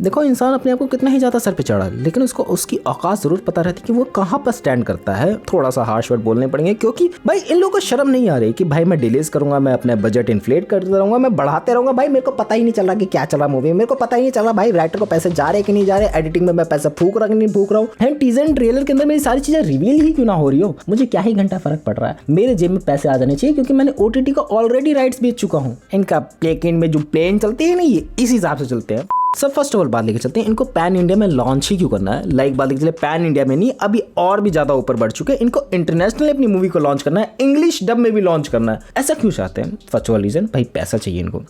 देखो इंसान अपने आप को कितना ही ज़्यादा सर पे चढ़ा, लेकिन उसको उसकी औकात ज़रूर पता रहती कि वो कहाँ पर स्टैंड करता है। थोड़ा सा हार्श वर्ड बोलने पड़ेंगे क्योंकि भाई इन लोगों को शर्म नहीं आ रही कि भाई मैं डिलेज करूंगा, मैं अपने बजट इन्फ्लेट करता रहूंगा, मैं बढ़ाते रहूंगा। भाई मेरे को पता ही नहीं चल रहा कि क्या चला मूवी में, मेरे को पता ही नहीं चल रहा भाई राइटर को पैसे जा रहे कि नहीं जा रहे, एडिटिंग में मैं पैसा फूक रहा कि नहीं फूक रहा हूँ, एंड टीजर एंड ट्रेलर के अंदर मेरी सारी चीजें रिवील ही क्यों ना हो रही हो, मुझे क्या ही घंटा फर्क पड़ रहा है। मेरे जेब में पैसे आ जाने चाहिए क्योंकि मैंने OTT का ऑलरेडी राइट्स बेच चुका हूँ। इनका प्लेकिन में जो प्लेन चलते हैं ना, ये इस हिसाब से चलते हैं। सब फर्स्ट ऑफ ऑल बात लेके चलते हैं, इनको पैन इंडिया में लॉन्च ही क्यों करना है। लाइक बात लेके चले, पैन इंडिया में नहीं, अभी और भी ज्यादा ऊपर बढ़ चुके हैं, इनको इंटरनेशनल अपनी मूवी को लॉन्च करना है, इंग्लिश डब में भी लॉन्च करना है। ऐसा क्यों चाहते हैं? फर्स्ट ऑफ ऑल रीजन, भाई पैसा चाहिए इनको।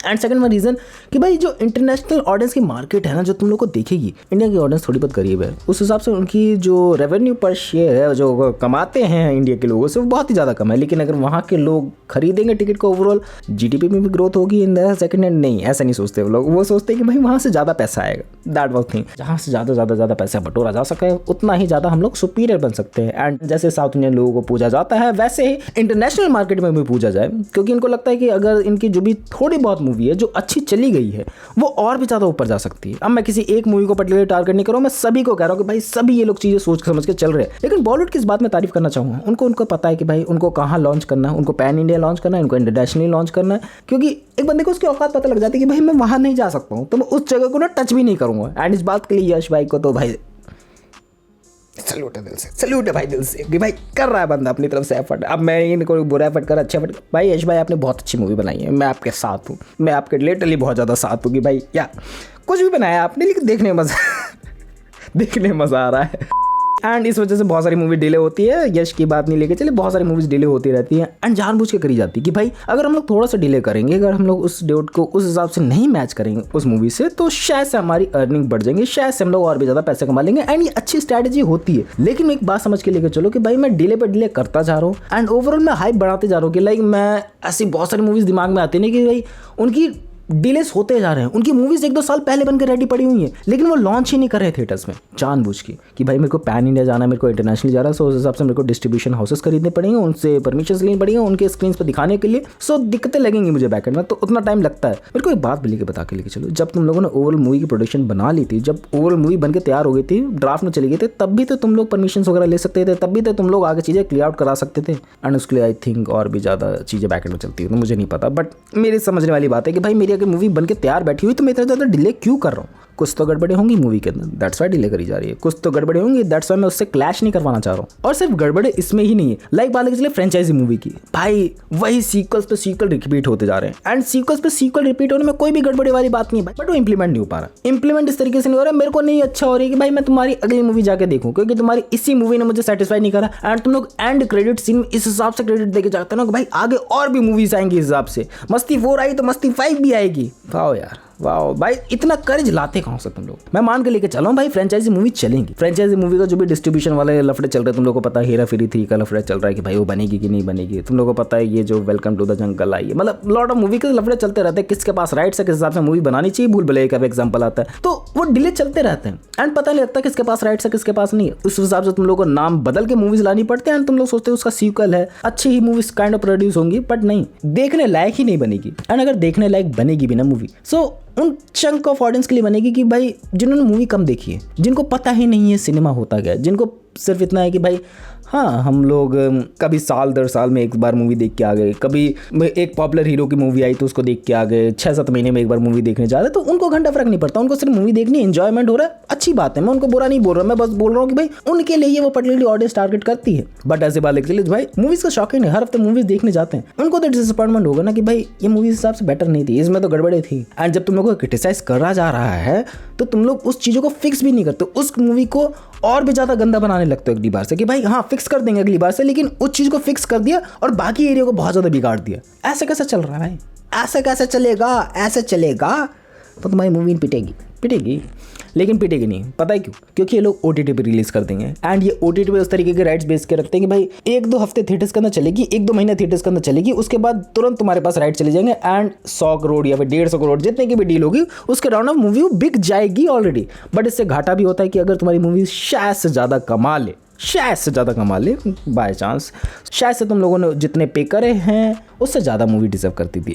एंड सेकंड वन रीजन कि भाई जो इंटरनेशनल ऑडियंस की मार्केट है ना, जो तुम लोग को देखेगी, इंडिया की ऑडियंस थोड़ी बहुत गरीब है, उस हिसाब से उनकी जो रेवेन्यू पर शेयर है जो कमाते हैं इंडिया के लोगों से, वो बहुत ही ज़्यादा कम है। लेकिन अगर वहाँ के लोग खरीदेंगे टिकट को, ओवरऑल GDP में भी ग्रोथ होगी इन द सेकंड हैंड। नहीं, ऐसा नहीं सोचते वो लोग, वो सोचते हैं कि भाई वहाँ से ज़्यादा पैसा आएगा। दैट वाज थिंग, जहाँ से ज़्यादा पैसा बटोरा जा सके उतना ही ज़्यादा हम लोग सुपीरियर बन सकते हैं। एंड जैसे साउथ इंडियन लोगों को पूजा जाता है, वैसे ही इंटरनेशनल मार्केट में भी पूजा जाए, क्योंकि इनको लगता है कि अगर इनकी जो भी थोड़ी बहुत मूवी है जो अच्छी चली गई है, वो और भी ज़्यादा ऊपर जा सकती है। अब मैं किसी एक मूवी को पर्टिकुलर टारगेट नहीं कर रहा हूँ, मैं सभी को कह रहा हूँ कि भाई सभी ये लोग चीज़ें सोच समझ के चल रहे हैं। लेकिन बॉलीवुड की इस बात में तारीफ करना चाहूँगा, उनको पता है कि भाई उनको कहाँ लॉन्च करना है, उनको पैन इंडिया लॉन्च करना है, उनको इंटरनेशनली लॉन्च करना है। क्योंकि एक बंदे को उसकी औकात पता लग जाती है कि भाई मैं वहाँ नहीं जा सकता हूँ, तो मैं उस जगह को ना टच भी नहीं करूँगा। एंड इस बात के लिए यश भाई को तो भाई सल्यूट है दिल से, सल्यूट है भाई दिल से कि भाई कर रहा है बंदा अपनी तरफ से एफर्ट। अब मैं इनको बुरा एफर्ट कर, अच्छा एफर्ट। भाई यश भाई आपने बहुत अच्छी मूवी बनाई है, मैं आपके साथ हूँ, मैं आपके लिटरली बहुत ज़्यादा साथ हूँ कि भाई या कुछ भी बनाया आपने, लेकिन देखने में मज़ा आ रहा है। एंड इस वजह से बहुत सारी मूवी डिले होती है। यश की बात नहीं लेके चले, बहुत सारी मूवीज डिले होती रहती हैं एंड जानबूझ के करी जाती है कि भाई अगर हम लोग थोड़ा सा डिले करेंगे, अगर हम लोग उस डेट को उस हिसाब से नहीं मैच करेंगे उस मूवी से, तो शायद से हमारी अर्निंग बढ़ जाएंगे, शायद से हम लोग और भी ज़्यादा पैसे कमा लेंगे। एंड ये अच्छी स्ट्रैटेजी होती है। लेकिन एक बात समझ के लेके चलो कि भाई मैं डिले पर डिले करता जा रहा हूँ एंड ओवरऑल मैं हाइप बढ़ाते जा रहा हूँ कि लाइक मैं ऐसी बहुत सारी मूवीज़ दिमाग में आती नहीं कि भाई उनकी डिलेस होते जा रहे हैं, उनकी मूवीज 1-2 साल पहले बनकर रेडी पड़ी हुई हैं, लेकिन वो लॉन्च ही नहीं कर रहे थिएटर्स में जानबूझ के कि भाई मेरे को पैन इंडिया जाना है, मेरे को इंटरनेशनल जाना है। सो उस हिसाब से मेरे को डिस्ट्रीब्यूशन हाउसेस खरीदने पड़ेंगे, उनसे परमिशन लेनी पड़ेंगे उनके स्क्रीन पर दिखाने के लिए। सो दिक्कतें लगेंगी मुझे बैकएंड में, तो उतना टाइम लगता है। मेरे को एक बात बोली के बता के लेके चलो, जब तुम लोगों ने ओवरऑल मूवी की प्रोडक्शन बना ली थी, जब ओवरऑल मूवी बनकर तैयार हो गई थी, ड्राफ्ट में चली गई थी, तब भी तो तुम लोग परमिशन वगैरह ले सकते थे, तब भी तो तुम लोग आगे चीज़ें क्लियर आउट करा सकते थे। एंड उसके लिए आई थिंक और भी ज़्यादा चीज़ें बैकएंड में चलती है, तो मुझे नहीं पता, बट मेरी समझने वाली बात है कि भाई मेरी अगर मूवी बनकर तैयार बैठी हुई तो मैं इतना ज़्यादा डिले क्यों कर रहा हूँ। कुछ तो गड़बड़ी होंगी मूवी के अंदर, दैट्स वाई डिले करी जा रही है। कुछ तो गड़बड़ी होंगी, दैट्स वाई मैं उससे क्लैश नहीं करवाना चाह रहा हूँ। और सिर्फ गड़बड़े इसमें ही नहीं है, लाइक बात चले फ्रेंचाइजी मूवी की, भाई वही सीक्वल्स पे सीक्वल रिपीट होते जा रहे हैं एंड सीक्वल्स पे सीक्वल रिपीट होने में कोई भी गड़बड़ी वाली बात नहीं है, बट वो इंप्लीमेंट नहीं हो पा रहा। इंप्लीमेंट इस तरीके से नहीं हो रहा, मेरे को नहीं अच्छा हो रही कि भाई मैं तुम्हारी अगली मूवी जाके देखूँ, क्योंकि तुम्हारी इसी मूवी ने मुझे सेटिस्फाई नहीं करा। एंड तुम लोग एंड क्रेडिट सीन इस हिसाब से क्रेडिट देके जाते हो ना कि भाई आगे और भी मूवीज आएंगी इस हिसाब से, मस्ती 4 आई तो मस्ती 5 भी आएगी। वाओ यार वाओ भाई, इतना करेज लाते कहाँ से तुम लोग। मैं मान के लेके चला हूँ भाई फ्रेंचाइजी मूवी चलेंगी। फ्रेंचाइजी मूवी का जो भी डिस्ट्रीब्यूशन वाले लफड़े चल रहे हैं, तुम लोगों को पता है हेरा फेरी 3 का लफड़ा चल रहा है कि भाई वो बनेगी कि नहीं बनेगी। तुम लोगों को पता है ये जो वेलकम टू द जंगल आई है, मतलब लॉट ऑफ मूवी के लफड़े चलते रहते हैं, किसके पास राइट्स है, किस हिसाब से मूवी बनानी चाहिए, भूल भुलैया का एग्जाम्पल आता है, तो वो डिले चलते रहते हैं एंड पता नहीं लगता किसके पास राइट्स है किसके पास नहीं है। उस हिसाब से तुम लोगों को नाम बदल के मूवीज लानी पड़ते हैं एंड तुम लोग सोचते हो उसका सीक्वल है, अच्छी ही मूवीज काइंड ऑफ प्रोड्यूस होंगी, बट नहीं, देखने लायक ही नहीं बनेगी। एंड अगर देखने लायक बनेगी भी ना मूवी, सो उन चंक ऑफ ऑडियंस के लिए बनेगी कि भाई जिन्होंने मूवी कम देखी है, जिनको पता ही नहीं है सिनेमा होता क्या, जिनको सिर्फ इतना है कि भाई हाँ हम लोग कभी साल दर साल में एक बार मूवी देख के आ गए, कभी एक पॉपुलर हीरो की मूवी आई तो उसको देख के आ गए, 6-7 महीने में एक बार मूवी देखने जा रहे हैं, तो उनको घंटा फर्क नहीं पड़ता, उनको सिर्फ मूवी देखनी, एंजॉयमेंट हो रहा है, अच्छी बात है, मैं उनको बुरा नहीं बोल रहा, मैं बस बोल रहा हूँ कि भाई उनके लिए वो पर्टिकुलरली ऑडियंस टारगेट करती है। बट ऐसे बात लेके भाई मूवीज का शौकीन है, हर हफ्ते मूवीज देखने जाते हैं, उनको तो डिसअपॉइंटमेंट होगा ना कि भाई ये मूवी हिसाब से बेटर नहीं थी, इसमें तो गड़बड़े थी। एंड जब तुम लोग को क्रिटिसाइज करा जा रहा है तो तुम लोग उस चीज़ों को फिक्स भी नहीं करते, उस मूवी को और भी ज़्यादा गंदा बनाने लगते हो अगली बार से कि भाई हाँ फिक्स कर देंगे अगली बार से, लेकिन उस चीज़ को फिक्स कर दिया और बाकी एरिया को बहुत ज़्यादा बिगाड़ दिया। ऐसे कैसे चल रहा है भाई, ऐसे कैसे चलेगा, ऐसे चलेगा तो तुम्हारी मूवी पिटेगी लेकिन पिटेगी नहीं। पता है क्यों? क्योंकि ये लोग OTT पे रिलीज कर देंगे एंड ये OTT पे उस तरीके के राइट्स बेच के रखते हैं कि भाई 1-2 हफ्ते थिएटर्स के अंदर चलेगी, 1-2 महीने थिएटर्स के अंदर चलेगी, उसके बाद तुरंत तुम्हारे पास राइट चले जाएंगे एंड 100 करोड़ या फिर 150 करोड़ जितने की भी डील होगी उसके राउंड ऑफ मूवी बिक जाएगी ऑलरेडी। बट इससे घाटा भी होता है कि अगर तुम्हारी मूवी शायद से ज़्यादा कमा ले शायद से ज़्यादा कमा ले बाय चांस, शायद से तुम लोगों ने जितने पे करे हैं उससे ज़्यादा मूवी डिजर्व करती थी।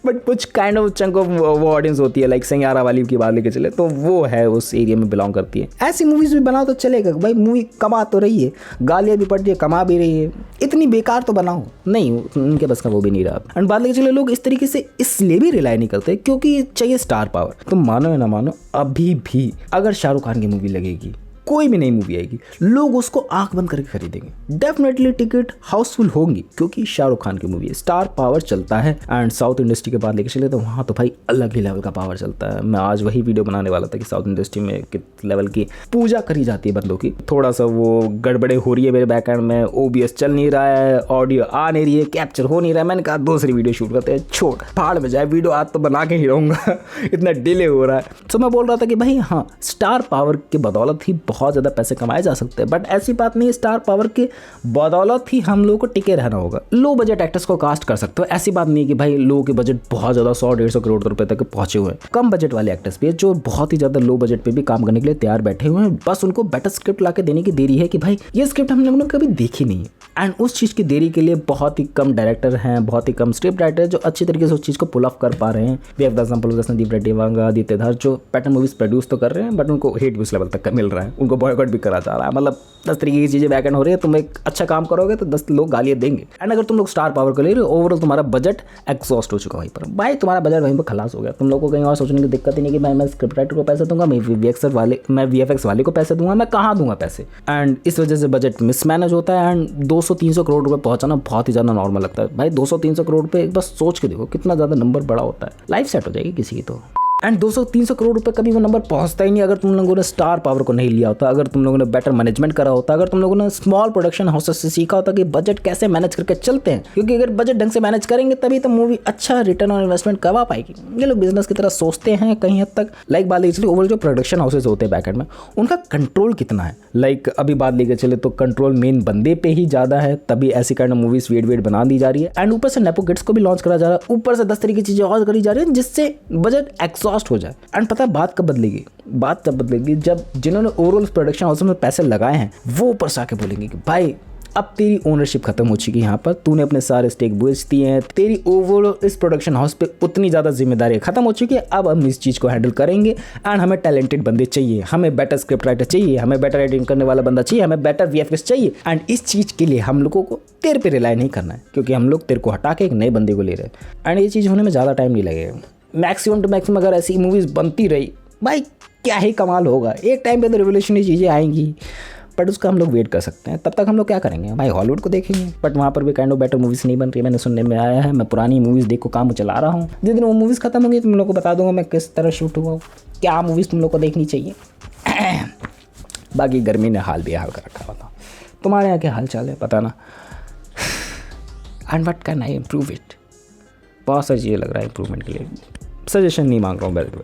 बट कुछ काइंड ऑफ चंक ऑफ वो ऑडियंस होती है, लाइक सैयारा वाली की बात लेके चले तो वो है उस एरिया में बिलोंग करती है। ऐसी मूवीज़ भी बनाओ तो चलेगा भाई, मूवी कमा तो रही है, गालियाँ भी पड़ रही है, कमा भी रही है, इतनी बेकार तो बनाओ नहीं, उनके बस का वो भी नहीं रहा। एंड बात लेके चले लोग इस तरीके से इसलिए भी रिलाई नहीं करते क्योंकि चाहिए स्टार पावर। तुम मानो या ना मानो, अभी भी अगर शाहरुख खान की मूवी लगेगी, कोई भी नई मूवी आएगी, लोग उसको आंख बंद करके खरीदेंगे। डेफिनेटली टिकट हाउसफुल होंगी क्योंकि शाहरुख खान की मूवी है, स्टार पावर चलता है। एंड साउथ इंडस्ट्री के बाद लेके चले तो वहाँ तो भाई अलग ही लेवल का पावर चलता है। मैं आज वही वीडियो बनाने वाला था कि साउथ इंडस्ट्री में किस लेवल की पूजा करी जाती है बंदों की। थोड़ा सा वो गड़बड़े हो रही है मेरे बैकएंड में, OBS चल नहीं रहा है, ऑडियो आ नहीं रही है, कैप्चर हो नहीं रहा है। मैंने कहा दूसरी वीडियो शूट करते हैं, छोड़ पहाड़ में जाए, वीडियो आज तो बना के ही रहूँगा, इतना डिले हो रहा है। तो मैं बोल रहा था कि भाई हाँ, स्टार पावर के बदौलत ही बहुत ज़्यादा पैसे कमाए जा सकते हैं, बट ऐसी बात नहीं है स्टार पावर के बदौलत ही हम लोगों को टिके रहना होगा। लो बजट एक्टर्स को कास्ट कर सकते हो, ऐसी बात नहीं है कि भाई लोगों के बजट बहुत ज़्यादा 100-150 करोड़ रुपए तक पहुंचे हुए हैं। कम बजट वाले एक्टर्स भी है जो बहुत ही ज़्यादा लो बजट पे भी काम करने के लिए तैयार बैठे हुए हैं, बस उनको बेटर स्क्रिप्ट ला के देने की देरी है कि भाई ये स्क्रिप्ट हम लोगों ने कभी देखी नहीं है। एंड उस चीज़ की देरी के लिए बहुत ही कम डायरेक्टर हैं, बहुत ही कम स्क्रिप्ट राइटर जो अच्छी तरीके से उस चीज़ को पुल ऑफ कर पा रहे हैं। We have the example of Sandeep Reddy, Vanga, Aditya Dhar, जो पैटर्न मूवीज प्रोड्यूस तो कर रहे हैं बट उनको हेट भी उस लेवल तक का मिल रहा है, उनको बॉयकॉट भी करा जा रहा है। मतलब 10 तरीके की चीज़ें बैकएंड हो रही है। तुम एक अच्छा काम करोगे तो 10 लोग गालियाँ देंगे। एंड अगर तुम लोग स्टार पावर को ले रहे हो, ओवरऑल तुम्हारा बजट एग्जॉस्ट हो चुका वहीं पर, भाई तुम्हारा बजट वहीं पर खलास हो गया। तुम लोगों को कहीं और सोचने की दिक्कत ही नहीं कि भाई मैं स्क्रिप्ट राइटर को पैसे दूंगा, मैं VFX वाले को पैसे दूंगा, मैं कहाँ दूंगा पैसे। एंड इस वजह से बजट मिसमैनेज होता है। एंड 200-300 करोड़ रुपए पहुंचाना बहुत ही ज़्यादा नॉर्मल लगता है भाई। 200-300 करोड़ रुपए बस सोच के देखो कितना ज़्यादा नंबर बड़ा होता है, लाइफ सेट हो जाएगी किसी की तो। एंड 200-300 करोड़ रुपए कभी वो नंबर पहुंचता ही नहीं अगर तुम लोगों ने स्टार पावर को नहीं लिया होता, अगर तुम लोगों ने बेटर मैनेजमेंट करा होता, अगर तुम लोगों ने स्मॉल प्रोडक्शन हाउसेस से सीखा होता कि बजट कैसे मैनेज करके चलते हैं। क्योंकि अगर बजट ढंग से मैनेज करेंगे तभी तो मूवी अच्छा रिटर्न ऑन इन्वेस्टमेंट करवा पाएगी। ये लोग बिजनेस की तरह सोचते हैं कहीं हद तक। लाइक बात लेके चले ओवरऑल जो प्रोडक्शन हाउसेज होते हैं बैकएंड में, उनका कंट्रोल कितना है। लाइक अभी बात लेके चले तो कंट्रोल मेन बंदे पे ही ज़्यादा है, तभी ऐसी काइंड ऑफ मूवीज वेट बना दी जा रही है। एंड ऊपर से नेपो किड्स को भी लॉन्च करा जा रहा है, ऊपर से 10 तरीके की चीज़ें और करी जा रही है जिससे बजट एग्जॉस्ट हो जाए। एंड पता है बात कब बदलेगी, बात तब बदलेगी जब जिन्होंने ओवरऑल प्रोडक्शन हाउस में पैसे लगाए हैं वो ऊपर से आके बोलेंगे कि भाई अब तेरी ओनरशिप खत्म हो चुकी है, यहाँ पर तूने अपने सारे स्टेक बेच दिए हैं, तेरी ओवरऑल इस प्रोडक्शन हाउस पे उतनी ज़्यादा जिम्मेदारी खत्म हो चुकी है, अब हम इस चीज़ को हैंडल करेंगे। एंड हमें टैलेंटेड बंदे चाहिए, हमें बेटर स्क्रिप्ट राइटर चाहिए, हमें बेटर एडिटिंग करने वाला बंदा चाहिए, हमें बेटर VFX चाहिए। एंड इस चीज़ के लिए हम लोगों को तेरे पे रिलाई नहीं करना है क्योंकि हम लोग तेरे को हटा के एक नए बंदे को ले रहे हैं। एंड ये चीज़ होने में ज़्यादा टाइम नहीं लगेगा। मैक्सिमम टू मैक्सिमम अगर ऐसी मूवीज़ बनती रही भाई क्या ही कमाल होगा। एक टाइम पे तो रिवोल्यूशनरी चीज़ें आएंगी बट उसका हम लोग वेट कर सकते हैं। तब तक हम लोग क्या करेंगे भाई, हॉलीवुड को देखेंगे। बट वहाँ पर भी काइंड ऑफ बेटर मूवीज़ नहीं बन रही, मैंने सुनने में आया है। मैं पुरानी मूवीज़ देख को काम चला रहा हूँ, जिस दिन वो मूवीज़ खत्म होंगी तुम लोग को बता दूंगा मैं किस तरह शूट हुआ, क्या मूवीज़ तुम लोग को देखनी चाहिए। बाकी गर्मी ने हाल बेहाल कर रखा था। तुम्हारे यहाँ क्या हाल चाल है पता ना। And what can I improve it, बहुत सारी चीज़ें लग रहा है इम्प्रूवमेंट के लिए। सजेशन नहीं मांग रहा हूँ,